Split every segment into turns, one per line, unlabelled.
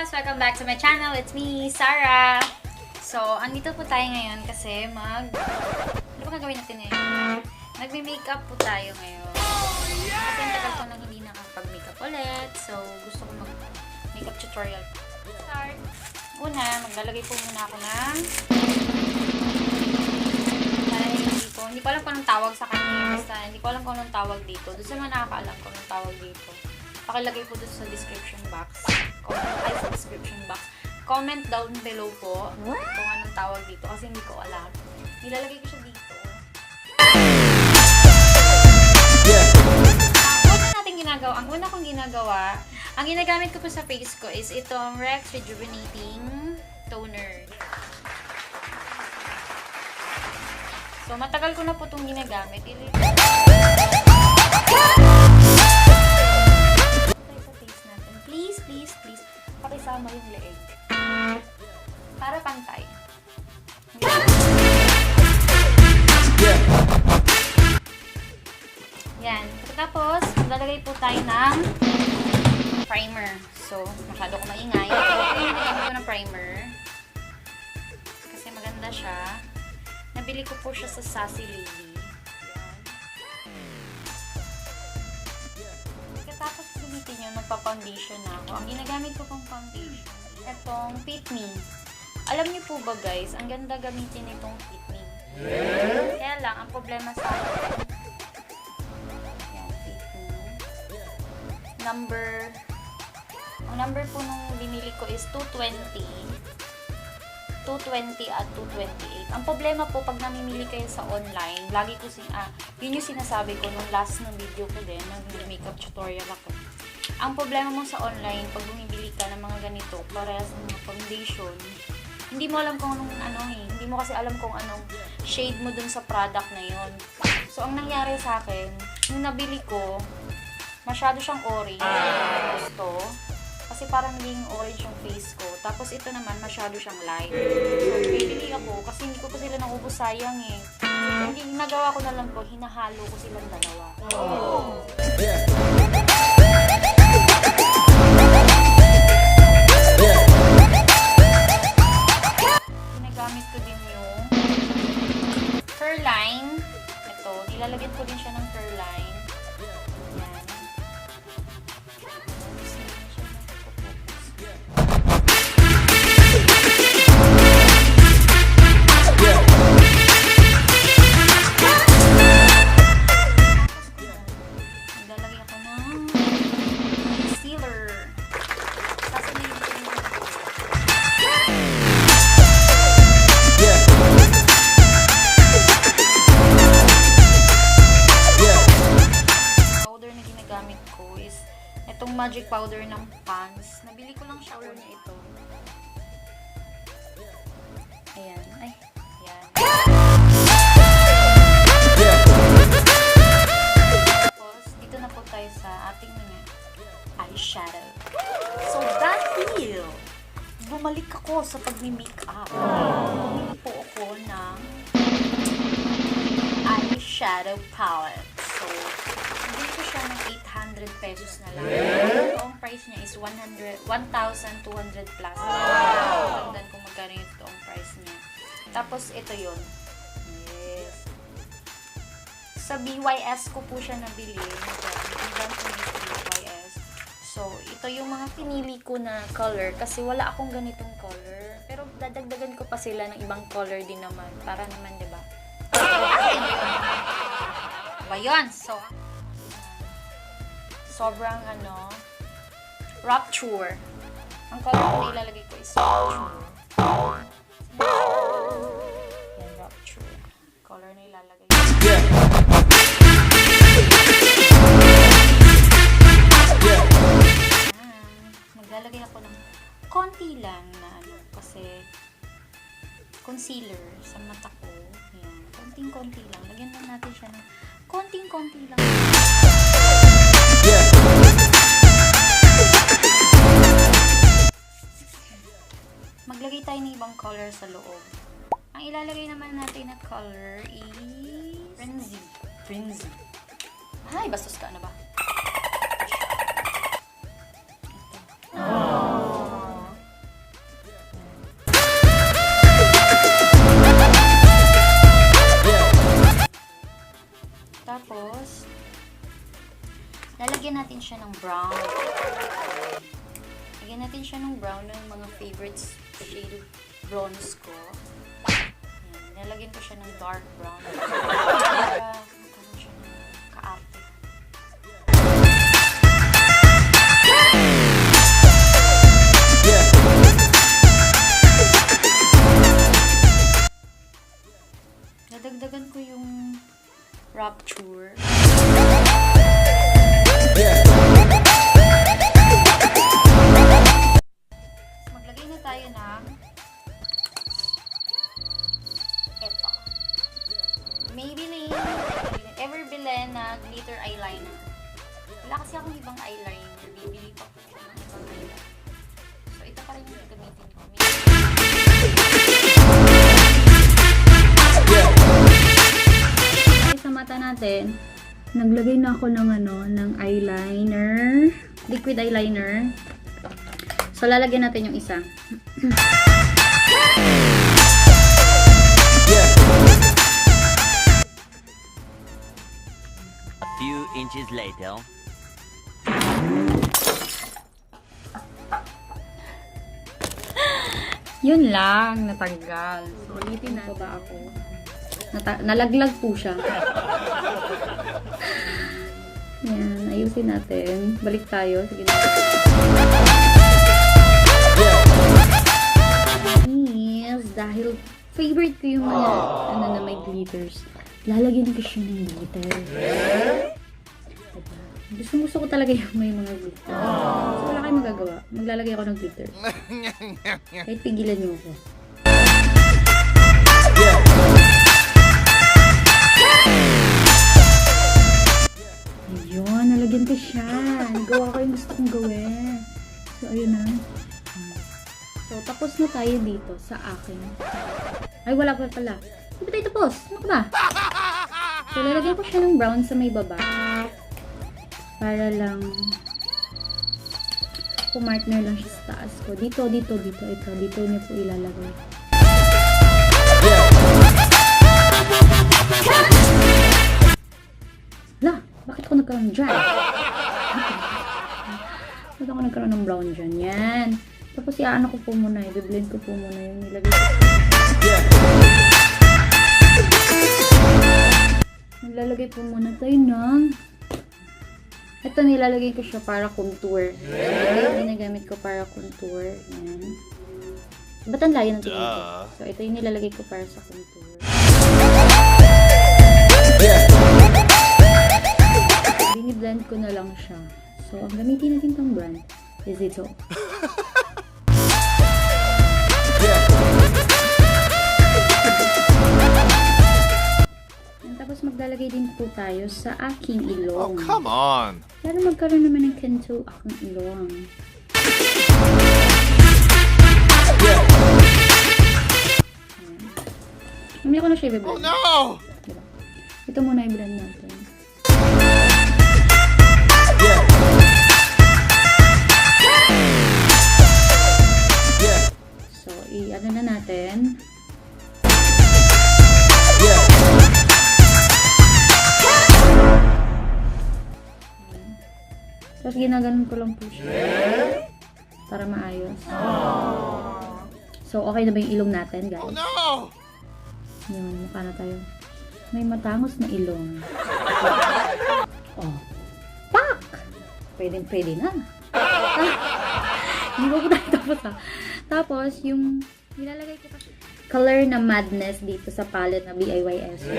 loves! Welcome back to my channel. It's me, Sarah. So, andito po tayo ngayon kasi ano ba gagawin natin ngayon? Magme-makeup po tayo ngayon. Kasi ang tagal ko nang hindi nakapag-makeup ulit. So, gusto ko mag-makeup tutorial. Start! Una, maglalagay po muna ako ng hindi ko alam kung anong tawag sa kanya. Basta, hindi ko alam kung anong tawag dito. Doon sa mga nakakaalam kung anong tawag dito. Pakilagay po doon sa description box. Sa description box. Comment down below po kung anong tawag dito kasi hindi ko alam. Nilalagay ko siya dito. Ang una kong ginagawa, ang ginagamit ko po sa face ko is itong Rex Rejuvenating Toner. So, matagal ko na po itong ginagamit. Please, pakisama yung leeg. Para pantay. Yan. Tapos, maglalagay po tayo ng primer. So, masyado ko maingay. Nilagay ko ng primer. Kasi maganda siya. Nabili ko po siya sa Sassy Lady. Tapos gamitin nyo, magpa-foundation na ako. Ang ginagamit ko pong foundation, itong Fit Me. Alam niyo po ba guys, ang ganda gamitin itong Fit Me. Kaya lang, ang problema sa akin, yan, Fit Me. Ang number po nung binili ko is 220 at 228. Ang problema po, pag namimili kayo sa online, lagi ko yun yung sinasabi ko nung last na video ko din, nung makeup tutorial ako. Ang problema mo sa online, pag bumibili ka ng mga ganito, parehas ng mga foundation, hindi mo alam kung hindi mo kasi alam kung anong shade mo dun sa product na yun. So, ang nangyari sa akin, nung nabili ko, masyado siyang orange. Gusto. Kasi parang naging orange yung face ko. Tapos ito naman, masyado siyang light. So, bibili ako kasi hindi ko pa sila naubos, sayang eh. So, hindi nagawa ko na lang po, hinahalo ko silang dalawa. Ginagamit ko din yung curl line. Ito, nilalagyan ko din siya ng curl line. Itong magic powder ng Pants. Nabili ko lang siya niya ito. Ayan. Ay. Ayan. Tapos, dito na po tayo sa ating mga eyeshadow. So, dahil bumalik ako sa pag-makeup. Bumili po ako ng eyeshadow palette. So, bili ko siya ng 800 pesos na lang. Ang price niya is 1,200 plus. Tandaan kung magkano ito ang price niya. Tapos, ito yun. Yes. Sa BYS ko po siya nabili. BYS. So, ito yung mga pinili ko na color. Kasi wala akong ganitong color. Pero, dadagdagan ko pa sila ng ibang color din naman. Para naman, diba? Diba yun? So, sobrang Rapture. Ang color na ilalagay ko is Rapture. Yan, Rapture. Color na ilalagay ko. Maglalagay ako ng konti lang na kasi concealer sa mata ko. Yan. Konting-konti lang. Lagyan lang natin siya ng konting-konti lang. Maglagay tayo ng ibang color sa loob. Ang ilalagay naman natin na color is Frenzy. Ay, bastos ka na ba? Ito. siya ng brown. Lagyan natin siya ng brown ng mga favorites shade bronze ko. Ayan, nalagyan ko siya ng dark brown. Para magkaroon siya ng kaarte. Nadagdagan ko yung Rapture. Maglagay na tayo ng eto. Maybelline Everbilene na glitter eyeliner. Wala kasi akong ibang eyeliner. Bibili pa ko ng ibang eyeliner. So, ito pa rin yung gagamitin ko. Sa mata natin, naglagay na ako ng ng eyeliner, liquid eyeliner. So lalagyan natin yung isa.
A few inches later.
Yun lang, natanggal. So, ulitin na ba ako? Nalaglag po siya. Yan, ayusin natin. Balik tayo. Sige na. Yes, dahil favorite ko yung mga na may glitters. Lalagyan ko siya ng glitter. Diba? Gusto ko talaga yung may mga glitter. So, wala kayong magagawa. Maglalagay ako ng glitters. Kahit pigilan niyo ako. Ayun, nalagyan ko siya. Nagawa ko yung gusto kong gawin. So, ayun na. So, tapos na tayo dito sa akin. Ay, wala pa pala. Hindi ba tayo tapos? Ano ka ba? So, lalagyan ko siya ng brown sa may baba. Para lang pumartner lang siya sa taas ko. Dito. Ito, dito niyo po ilalagay. La, bakit ako nagkaroon dyan? Bakit ako nagkaroon ng brown dyan? Yan. Tapos iaano ko po muna, i-blend ko po muna yung nilagay ko. Nilalagay po muna tayo ng ito, nilalagay ko siya para contour. Ito yung ginagamit ko para contour. Yan. Ba't ang layo ng tingin ko? So, ito yung nilalagay ko para sa contour. Bini-blend ko na lang siya. So, ang gamitin natin itong brand is ito. Tapos maglalagay din po tayo sa aking ilong.
Oh, come on!
Para magkaroon naman ng kanto aking ilong. Mamaya ko na siya i-blend.
Oh no!
Diba? Ito muna i-blend natin. So, i-ano na natin. Tapos ginaganon ko lang po siya. Para maayos. So, okay na ba yung ilong natin, guys?
Oh no!
Yun, mukha na tayo. May matangos na ilong. Oh. Pak! Pwede na. Hindi ko tayo tapos ha. Tapos, yung nilalagay ko kasi color na Madness dito sa palette na BIYS.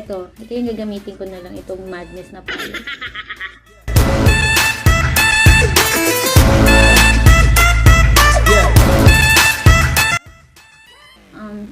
Ito yung gagamitin ko na lang, itong Madness na palette.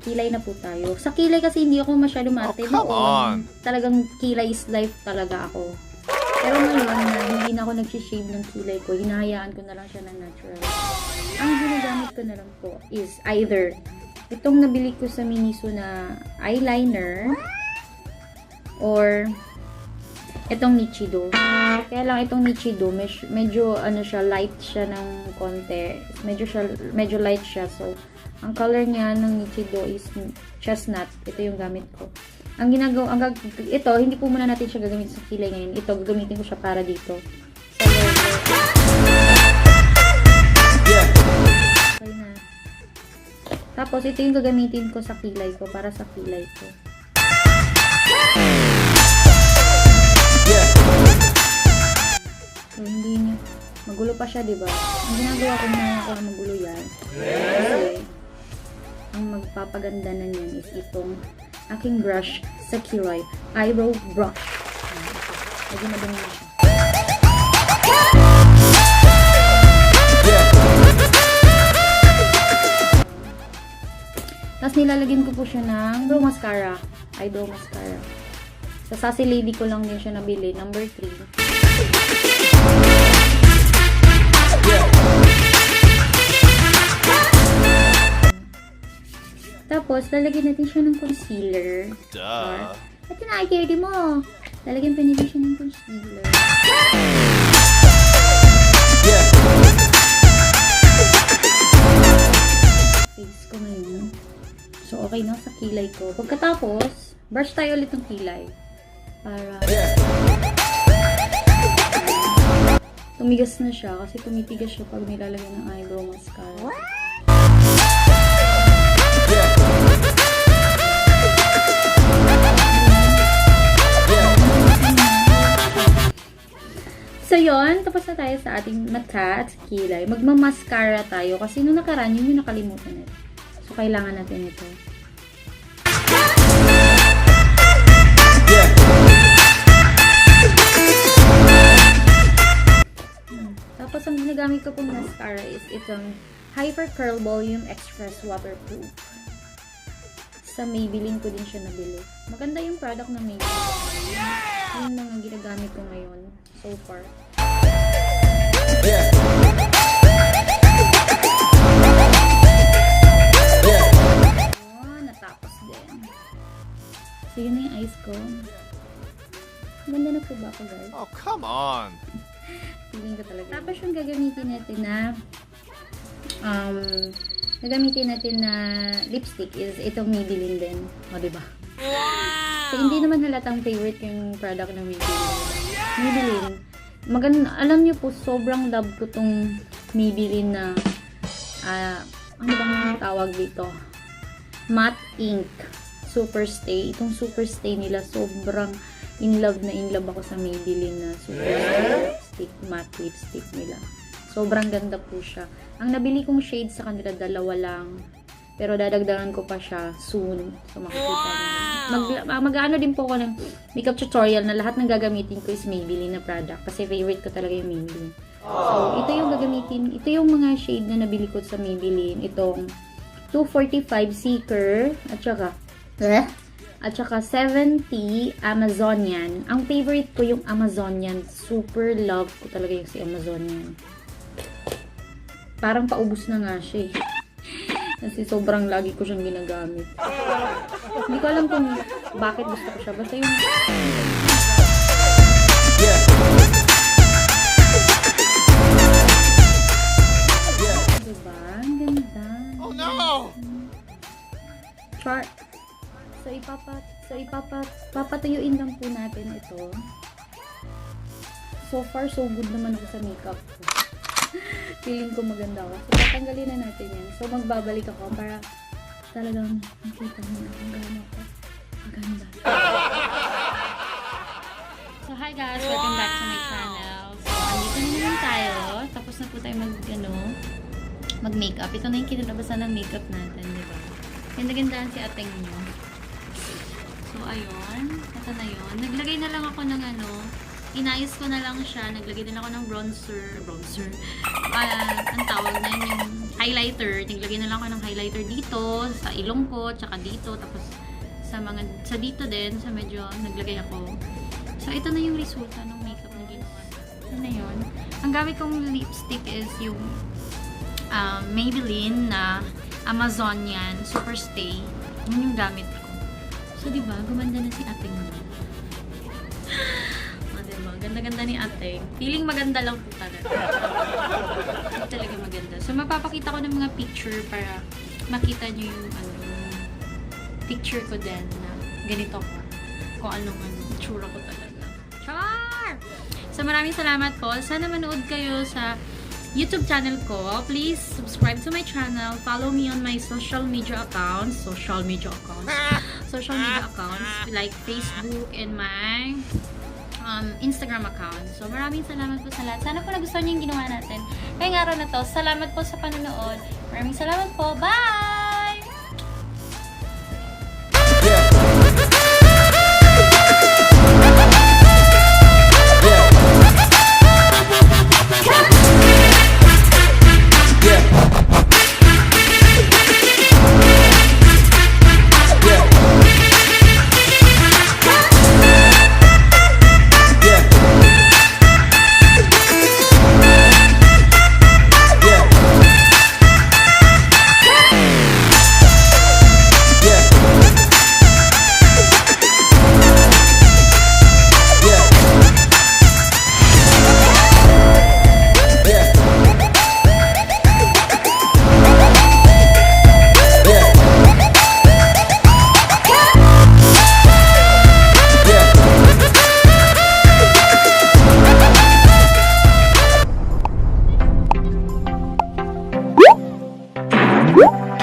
Kilay na po tayo. Sa kilay kasi hindi ako masyado marte noon. Talagang kilay is life talaga ako. Pero ngayon na hindi na ako nag-shave ng kilay ko, hinahayaan ko na lang siya ng natural. Ang ginagamit ko na lang po is either itong nabili ko sa Miniso na eyeliner or itong Nichido. Kaya lang itong Nichido, medyo ano siya, light siya ng konti. Medyo light siya. So, ang color niya ng Nichido is chestnut. Ito yung gamit ko. Ang ginagawa, ito, hindi po muna natin siya gagamitin sa kilay ngayon. Ito, gagamitin ko siya para dito. Sa Okay na. Tapos, ito yung gagamitin ko sa kilay ko, para sa kilay ko. So, hindi nyo. Magulo pa siya, diba? Ang ginagawa ko na ako na magulo yan. Kasi, ang magpapaganda na niyan is itong aking brush sa kilay. Eyebrow brush. Medyo madumi na siya. Tapos nilalagyan ko po siya ng eyebrow mascara. Eyebrow mascara. Sa Sassy Lady ko lang din siya nabili. Number 3. Tapos, lalagyan natin siya ng concealer. Duh. Ito na, i-carry mo. Lalagyan pa natin siya ng concealer. Face ko ngayon. So, okay na sa kilay ko. Pagkatapos, brush tayo ulit ng kilay. Para tumigas na siya. Kasi tumitigas siya pag nilalagyan ng eyebrow mascara. So, yun. Tapos na tayo sa ating mata at kilay. Magmamascara tayo. Kasi nung nakaraan, yun yung nakalimutan natin. So, kailangan natin ito. Tapos, ang ginagamit ko pong mascara is itong Hyper Curl Volume Express Waterproof. Sa Maybelline ko din siya nabili. Maganda yung product ng Maybelline. Yun lang ang ginagamit ko ngayon. So far. Oh, natapos din. So, yun na yung eyes ko. Ganda na po ba ako, guys?
Oh, come on!
Feeling ko talaga. Tapos yung gagamitin natin na lipstick is itong Maybelline din. O, diba? Wow! So, hindi naman halatang favorite yung product ng Maybelline. Maybelline. Alam niyo po, sobrang love ko tong Maybelline na ano bang tawag dito? Matte Ink Super Stay. Itong Super Stay nila, sobrang in love ako sa Maybelline na Super Stay matte lipstick nila. Sobrang ganda po siya. Ang nabili kong shade sa kanila, 2 lang. Pero dadagdagan ko pa siya soon. So, makikita niyo. Mag-ano din po ako ng makeup tutorial na lahat ng gagamitin ko is Maybelline na product. Kasi favorite ko talaga yung Maybelline. So, ito yung gagamitin. Ito yung mga shade na nabili ko sa Maybelline. Itong 245 Seeker. At saka 70 Amazonian. Ang favorite ko yung Amazonian. Super love ko talaga yung si Amazonian. Parang paubos na nga siya eh. Kasi sobrang lagi ko siyang ginagamit. Hindi ko alam kung bakit gusto ko siya. Basta yung... Diba? Ang ganda.
Oh no!
Char. So, papatuyuin lang po natin ito. So far, so good naman ako sa makeup ko. Feeling ko maganda ako. So, tatanggalin na natin yan. So, magbabalik ako para talagang makita mo na kung gaano ako maganda. So, hi guys! Welcome back to my channel. So, andito na naman tayo. Tapos na po tayo mag-makeup. Ito na yung kinalabasan ng makeup natin, di ba? Ganda-gandaan si ateng nyo. So, ayun. Ito na yun. Naglagay na lang ako ng inayos ko na lang siya. Naglagay din ako ng bronzer. Ang tawag na yun, yung highlighter. Naglagay na lang ako ng highlighter dito, sa ilong ko, tsaka dito. Tapos, sa dito din, sa medyo naglagay ako. So, ito na yung resulta ng makeup na ginawa. Ito na yun. Ang gamit kong lipstick is yung Maybelline na Amazonian Super Stay. Yun yung gamit ko. So, diba? Gumanda na si ating mo. Ganda-ganda ni ate. Feeling maganda lang po talaga. Hindi talaga maganda. So, mapapakita ko ng mga picture para makita nyo yung picture ko din na ganito ko. Kung anong itsura ko talaga. Char!
So maraming salamat po. Sana manood kayo sa YouTube channel ko. Please subscribe to my channel. Follow me on my social media accounts like Facebook and my Instagram account. So maraming salamat po sa lahat. Sana po nagustuhan niyo yung ginawa natin ngayong araw na to. Salamat po sa panonood. Maraming salamat po. Bye!
Woo!